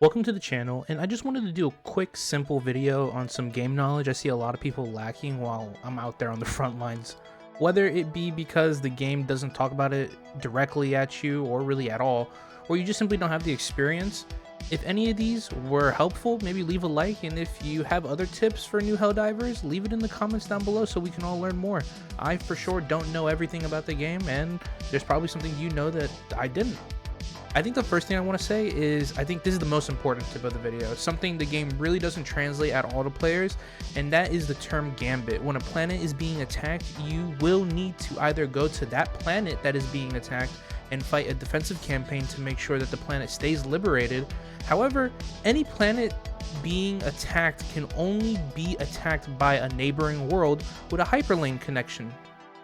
Welcome to the channel, and I just wanted to do a quick simple video on some game knowledge I see a lot of people lacking while I'm out there on the front lines. Whether it be because the game doesn't talk about it directly at you or really at all, or you just simply don't have the experience. If any of these were helpful, maybe leave a like, and if you have other tips for new Helldivers, leave it in the comments down below so we can all learn more. I for sure don't know everything about the game, and there's probably something you know that I didn't. I think the first thing I want to say is I think this is the most important tip of the video, something the game really doesn't translate at all to players, and that is the term gambit. When a planet is being attacked, you will need to either go to that planet that is being attacked and fight a defensive campaign to make sure that the planet stays liberated. However, any planet being attacked can only be attacked by a neighboring world with a hyperlane connection.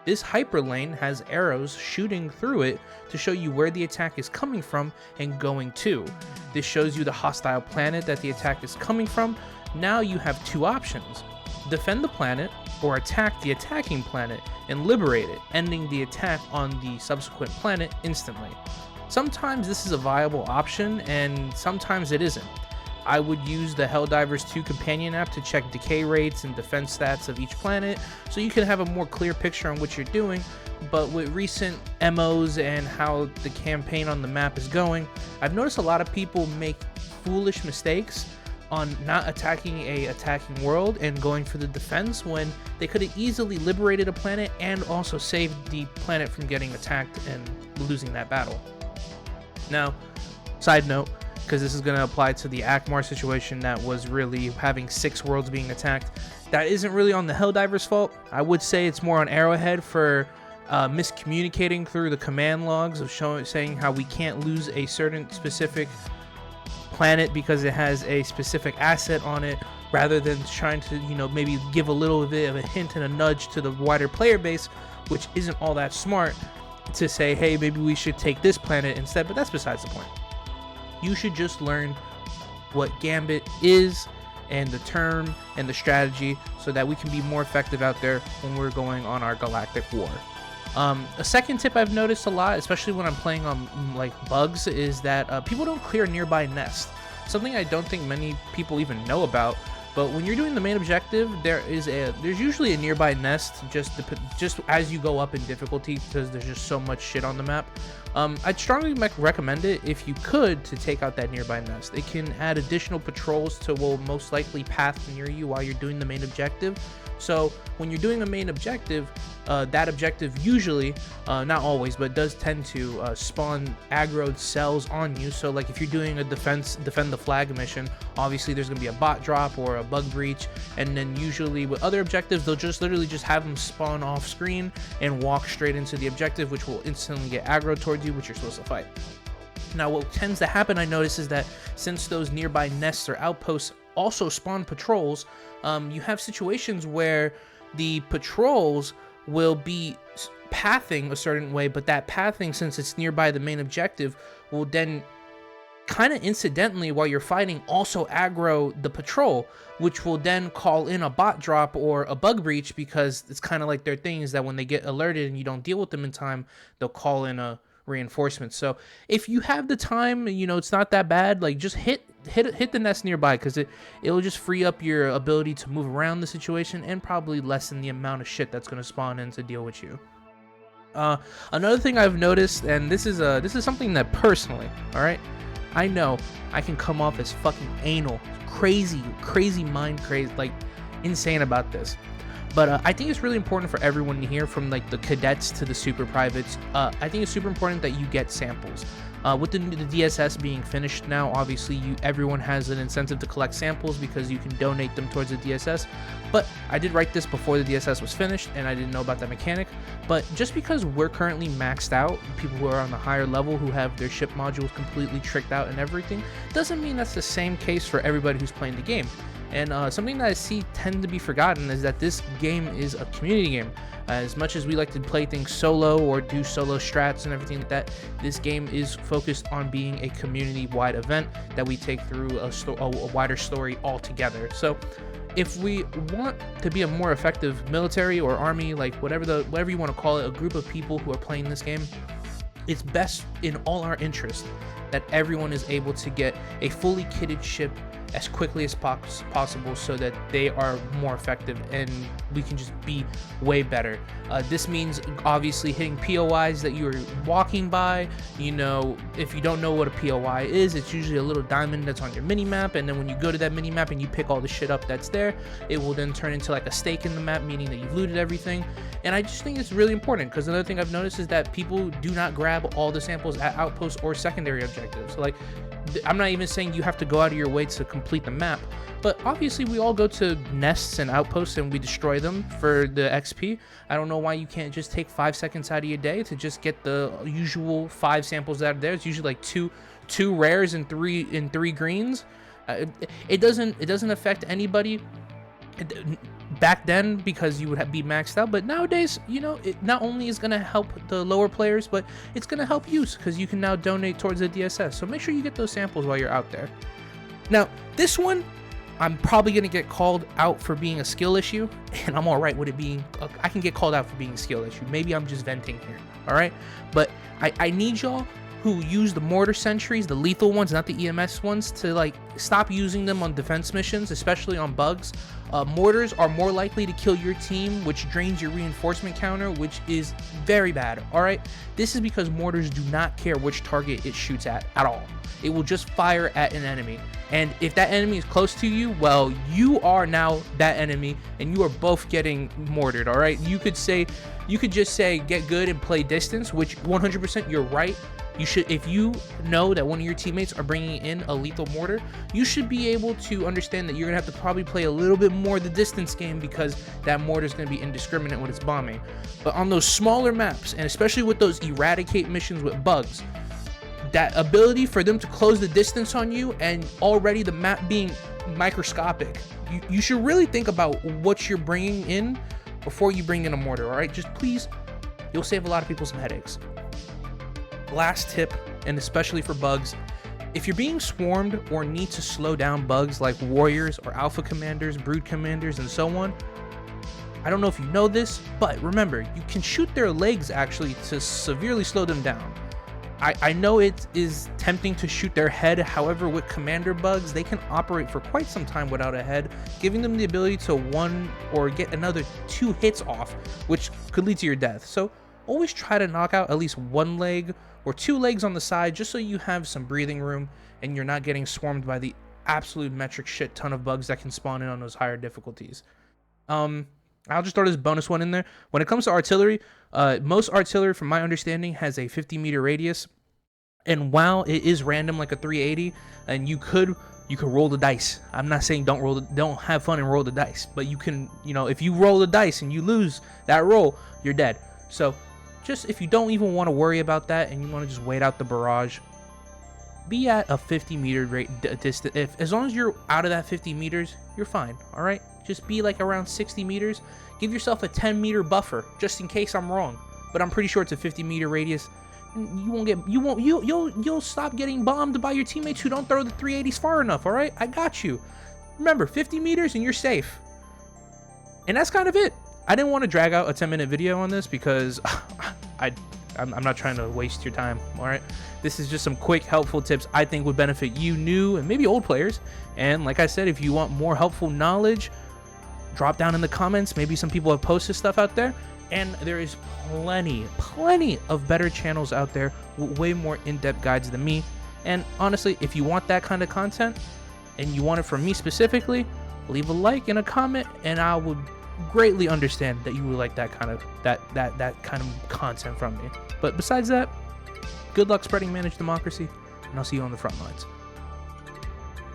This hyperlane has arrows shooting through it to show you where the attack is coming from and going to. This shows you the hostile planet that the attack is coming from. Now you have two options: defend the planet or attack the attacking planet and liberate it, ending the attack on the subsequent planet instantly. Sometimes this is a viable option and sometimes it isn't. I would use the Helldivers 2 companion app to check decay rates and defense stats of each planet so you can have a more clear picture on what you're doing, but with recent MOs and how the campaign on the map is going, I've noticed a lot of people make foolish mistakes on not attacking a attacking world and going for the defense when they could have easily liberated a planet and also saved the planet from getting attacked and losing that battle. Now, side note, because this is going to apply to the Akmar situation that was really having 6 worlds being attacked. That isn't really on the Helldivers' fault. I would say it's more on Arrowhead for miscommunicating through the command logs of saying how we can't lose a certain specific planet because it has a specific asset on it, rather than trying to, maybe give a little bit of a hint and a nudge to the wider player base, which isn't all that smart, to say, hey, maybe we should take this planet instead, but that's besides the point. You should just learn what gambit is and the term and the strategy so that we can be more effective out there when we're going on our galactic war. A second tip I've noticed a lot, especially when I'm playing on like bugs, is that people don't clear nearby nests. Something I don't think many people even know about. But when you're doing the main objective, there's usually a nearby nest just as you go up in difficulty, because there's just so much shit on the map. I'd strongly recommend it if you could to take out that nearby nest. It can add additional patrols to will most likely path near you while you're doing the main objective. So when you're doing the main objective, that objective usually, not always, but does tend to spawn aggroed cells on you. So like if you're doing a defend the flag mission, obviously there's going to be a bot drop or a bug breach, and then usually with other objectives they'll just literally just have them spawn off screen and walk straight into the objective, which will instantly get aggroed towards you, which you're supposed to fight. Now what tends to happen, I notice, is that since those nearby nests or outposts also spawn patrols, you have situations where the patrols will be pathing a certain way, but that pathing, since it's nearby the main objective, will then kind of incidentally while you're fighting also aggro the patrol, which will then call in a bot drop or a bug breach, because it's kind of like their thing is that when they get alerted and you don't deal with them in time, they'll call in a reinforcement. So if you have the time, it's not that bad, like just hit the nest nearby, because it'll just free up your ability to move around the situation and probably lessen the amount of shit that's going to spawn in to deal with you. Another thing I've noticed, and this is something that personally, all right, I know I can come off as fucking anal, crazy mind crazy, like insane about this. But I think it's really important for everyone to hear, from like the cadets to the super privates. I think it's super important that you get samples. With the DSS being finished now, obviously everyone has an incentive to collect samples because you can donate them towards the DSS. But I did write this before the DSS was finished, and I didn't know about that mechanic. But just because we're currently maxed out, people who are on the higher level who have their ship modules completely tricked out and everything, doesn't mean that's the same case for everybody who's playing the game. And something that I see tend to be forgotten is that this game is a community game. As much as we like to play things solo or do solo strats and everything like that, this game is focused on being a community-wide event that we take through a wider story altogether. So if we want to be a more effective military or army, like whatever you want to call it, a group of people who are playing this game, it's best in all our interest that everyone is able to get a fully kitted ship as quickly as possible, so that they are more effective and we can just be way better. This means obviously hitting POIs that you're walking by. You know, if you don't know what a POI is, it's usually a little diamond that's on your mini map, and then when you go to that mini map and you pick all the shit up that's there, it will then turn into like a stake in the map, meaning that you've looted everything. And I just think it's really important, because another thing I've noticed is that people do not grab all the samples at outposts or secondary objectives. Like, I'm not even saying you have to go out of your way to complete the map, but obviously we all go to nests and outposts and we destroy them for the XP. I don't know why you can't just take 5 seconds out of your day to just get the usual 5 samples out of there. It's usually like two rares and three greens. It doesn't affect anybody back then, because you would be maxed out, but nowadays, you know, it not only is going to help the lower players, but it's going to help you, because you can now donate towards the DSS. So make sure you get those samples while you're out there. Now, this one, I'm probably going to get called out for being a skill issue, and I'm all right with it being, I can get called out for being a skill issue. Maybe I'm just venting here, all right? But I need y'all who use the mortar sentries, the lethal ones, not the EMS ones, to like stop using them on defense missions, especially on bugs. Mortars are more likely to kill your team, which drains your reinforcement counter, which is very bad. All right, this is because mortars do not care which target it shoots at all. It will just fire at an enemy, and if that enemy is close to you, well, you are now that enemy, and you are both getting mortared. All right, you could just say get good and play distance, which 100% you're right. You should, if you know that one of your teammates are bringing in a lethal mortar, you should be able to understand that you're gonna have to probably play a little bit more the distance game, because that mortar is gonna be indiscriminate when it's bombing. But on those smaller maps, and especially with those eradicate missions with bugs, that ability for them to close the distance on you, and already the map being microscopic, you should really think about what you're bringing in before you bring in a mortar. All right, just please, you'll save a lot of people some headaches. Last tip, and especially for bugs, if you're being swarmed or need to slow down bugs like warriors or alpha commanders, brood commanders, and so on, I don't know if you know this, but remember, you can shoot their legs actually to severely slow them down. I know it is tempting to shoot their head, however, with commander bugs, they can operate for quite some time without a head, giving them the ability to one or get another 2 hits off, which could lead to your death. So always try to knock out at least 1 leg or 2 legs on the side, just so you have some breathing room and you're not getting swarmed by the absolute metric shit ton of bugs that can spawn in on those higher difficulties. I'll just throw this bonus one in there. When it comes to artillery, most artillery, from my understanding, has a 50-meter radius. And while it is random, like a 380, and you could roll the dice. I'm not saying don't have fun and roll the dice, but you can, you know, if you roll the dice and you lose that roll, you're dead. So just if you don't even want to worry about that and you want to just wait out the barrage, be at a 50-meter distance. As long as you're out of that 50 meters, you're fine. All right, just be like around 60 meters. Give yourself a 10-meter buffer just in case I'm wrong, but I'm pretty sure it's a 50-meter radius. You'll stop getting bombed by your teammates who don't throw the 380s far enough. All right, I got you. Remember, 50 meters and you're safe. And that's kind of it. I didn't want to drag out a 10-minute video on this because I'm not trying to waste your time. All right, this is just some quick, helpful tips I think would benefit you, new and maybe old players. And like I said, if you want more helpful knowledge, drop down in the comments. Maybe some people have posted stuff out there. And there is plenty of better channels out there with way more in-depth guides than me. And honestly, if you want that kind of content and you want it from me specifically, leave a like and a comment, and I would greatly understand that you would like that kind of content from me. But besides that, good luck spreading managed democracy, and I'll see you on the front lines.